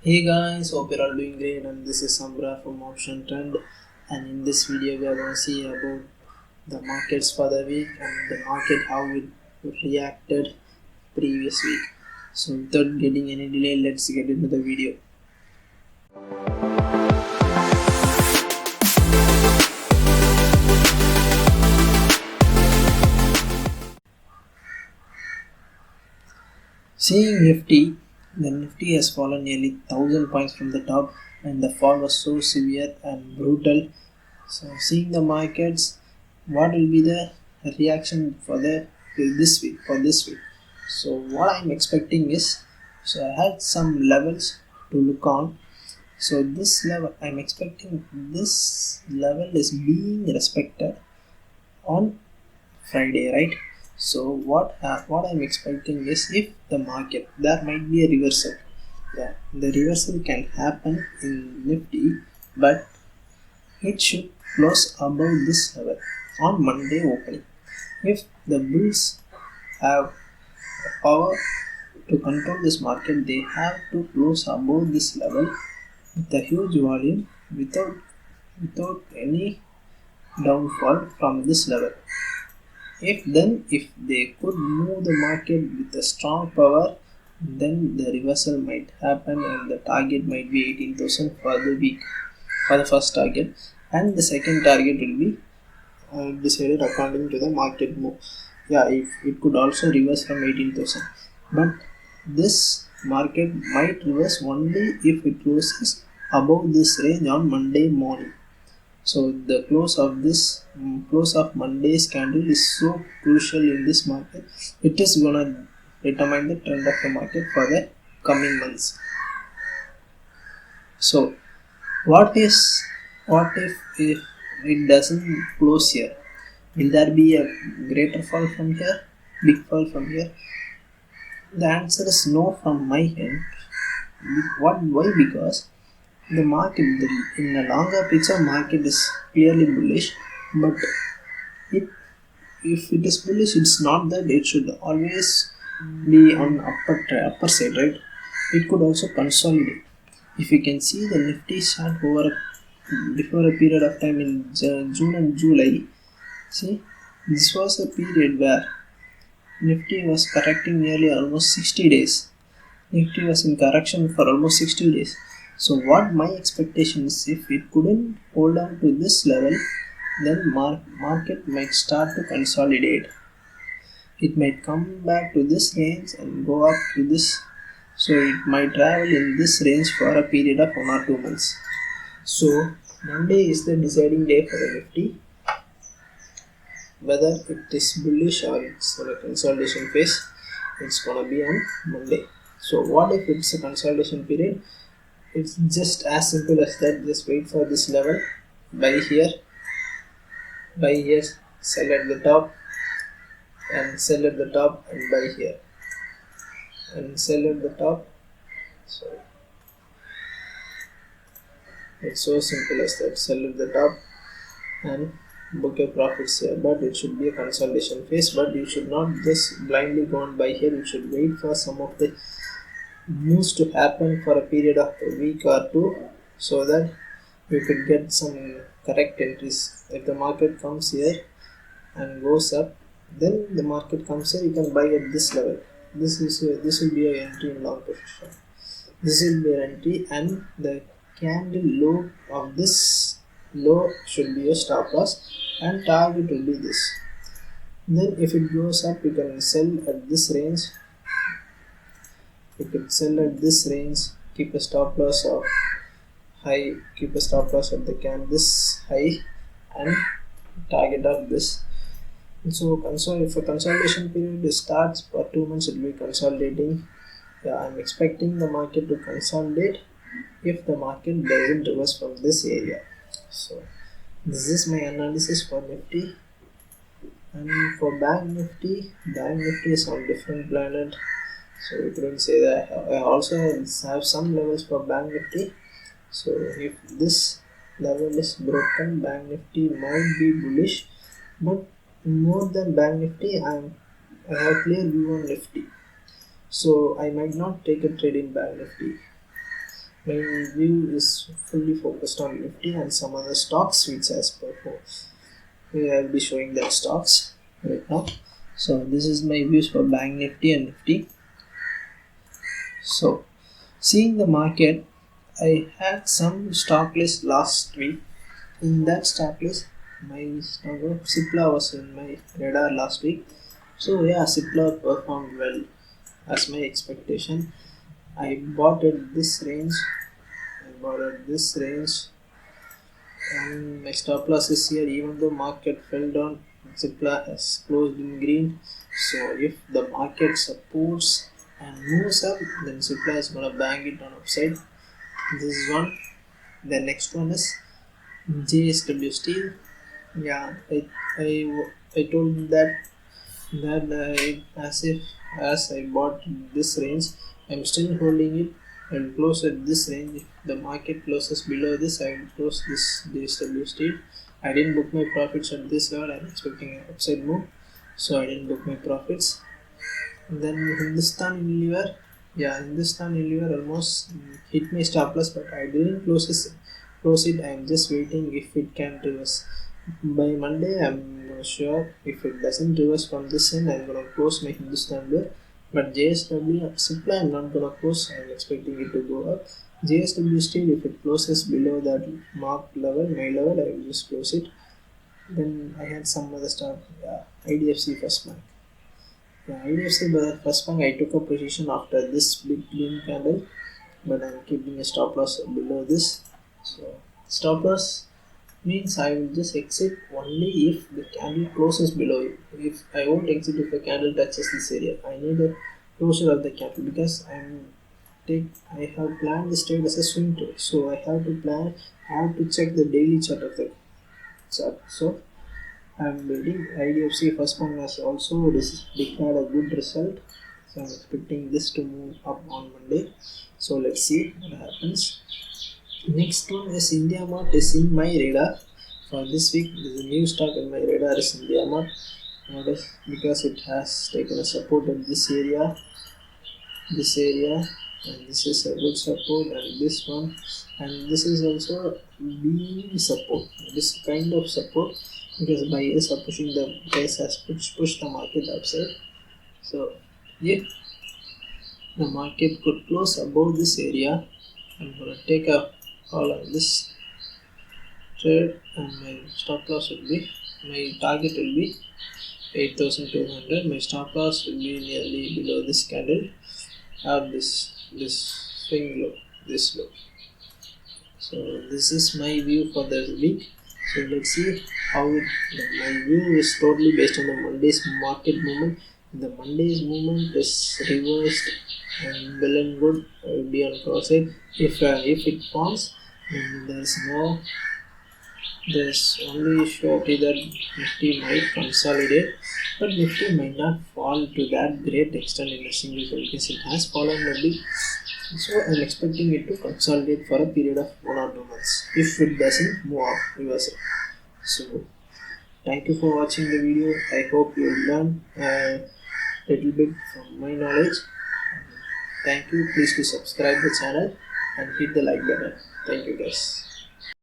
Hey guys, hope you're all doing great, and this is Samra from Option Trend, and in this video we are going to see about the markets for the week and the market how it reacted previous week. So without getting any delay, let's get into the video. Seeing Nifty, the Nifty has fallen nearly 1000 points from the top, and the fall was so severe and brutal. So seeing the markets, what will be the reaction for the this week for this week? So what I'm expecting is, so I had some levels to look on. So this level, I'm expecting this level is being respected on Friday, right? So what I'm expecting is, if the market, there might be a reversal. Yeah, the reversal can happen in Nifty, but it should close above this level on Monday opening. If the bulls have power to control this market, they have to close above this level with a huge volume without any downfall from this level. If they could move the market with a strong power, then the reversal might happen and the target might be 18,000 for the week, for the first target, and the second target will be decided according to the market move. Yeah, if it could also reverse from 18,000, but this market might reverse only if it closes above this range on Monday morning. So the close of Monday's candle is so crucial in this market. It is gonna determine the trend of the market for the coming months. So what if it doesn't close here? Will there be a greater fall from here? Big fall from here? The answer is no from my end. What? Why? Because the market, in a longer picture, market is clearly bullish, but it if it is bullish, it's not that it should always be on upper side, right? It could also consolidate. If you can see the Nifty chart before a period of time in June and July, see, this was a period where Nifty was correcting nearly almost 60 days. Nifty was in correction for almost 60 days. So what my expectation is, if it couldn't hold on to this level, then market might start to consolidate. It might come back to this range and go up to this. So it might travel in this range for a period of 1 or 2 months. So Monday is the deciding day for the Nifty, whether it is bullish or it's on a consolidation phase. It's gonna be on Monday. So what if it's a consolidation period? It's just as simple as that. Just wait for this level, buy here, sell at the top, and sell at the top, and buy here, and sell at the top. So it's so simple as that. Sell at the top and book your profits here. But it should be a consolidation phase. But you should not just blindly go and buy here. You should wait for some of the news to happen for a period of a week or two, so that you could get some correct entries. If the market comes here and goes up, then the market comes here, you can buy at this level. This will be an entry in long position. This will be an entry, and the candle low of this low should be a stop loss, and target will be this. Then if it goes up, you can sell at this range. You can sell at this range, keep a stop loss of high, keep a stop loss at the this high, and target of this. So if a consolidation period starts for 2 months, it will be consolidating. Yeah, I'm expecting the market to consolidate if the market doesn't reverse from this area. So this is my analysis for Nifty. And for Bank Nifty is on different planet. So we couldn't say that. I also have some levels for Bank Nifty. So if this level is broken, Bank Nifty might be bullish, but more than Bank Nifty, I have clear view on Nifty. So I might not take a trade in Bank Nifty. My view is fully focused on Nifty and some other stocks which has performed. I'll be showing that stocks right now. So this is my views for Bank Nifty and Nifty. So seeing the market, I had some stock list last week. In that stock list, my stock of Cipla was in my radar last week. So yeah, Cipla performed well as my expectation. I bought at this range. And my stop loss is here. Even though market fell down, Cipla has closed in green. So if the market supports and moves up, then Cipla is gonna bang it on upside. This is one. The next one is JSW Steel. Yeah, I told that as I bought this range, I'm still holding it and close at this range. If the market closes below this, I will close this JSW Steel. I didn't book my profits at this level. I'm expecting an upside move, so I didn't book my profits. And then Hindustan Unilever, yeah, Hindustan Unilever almost hit my stop loss, but I didn't close it. I'm just waiting if it can reverse. By Monday, I'm sure if it doesn't reverse from this end, I'm gonna close my Hindustan there. But JSW simply I'm not gonna close. I'm expecting it to go up. JSW still, if it closes below that mark level, my level, I will just close it. Then I had some other stuff. Yeah, IDFC First Bank. Yeah, IDFC First Bank, I took a position after this big green candle, but I'm keeping a stop loss below this. So stop loss means I will just exit only if the candle closes below it. If I won't exit if the candle touches this area. I need a closure of the candle because I have planned this trade as a swing trade. So I have to check the daily chart of the chart. So I'm waiting. IDFC First Bank has also declared a good result. So I'm expecting this to move up on Monday. So let's see what happens. Next one is India Mart is in my radar for this week. There's a new stock in my radar is India Mart. Notice because it has taken a support at this area, and this is a good support, and this one, and this is also being support. This kind of support because buyers are pushing the price has pushed the market upside. So if the market could close above this area, I'm gonna take a call on this trade, and my stop loss will be my target will be 8,200. My stop loss will be nearly below this candle or this swing low, this low. So this is my view for the week. So let's see how my view is totally based on the Monday's market movement. If the Monday's movement is reversed and well and good, I will be on cross-side. If it falls, then there's only surety that Nifty might consolidate, but Nifty might not fall to that great extent in a single day because it has fallen a bit. So I'm expecting it to consolidate for a period of 1 or 2 months if it doesn't move up, reverse it. So thank you for watching the video. I hope you learned a little bit from my knowledge. Thank you. Please do subscribe the channel and hit the like button. Thank you guys.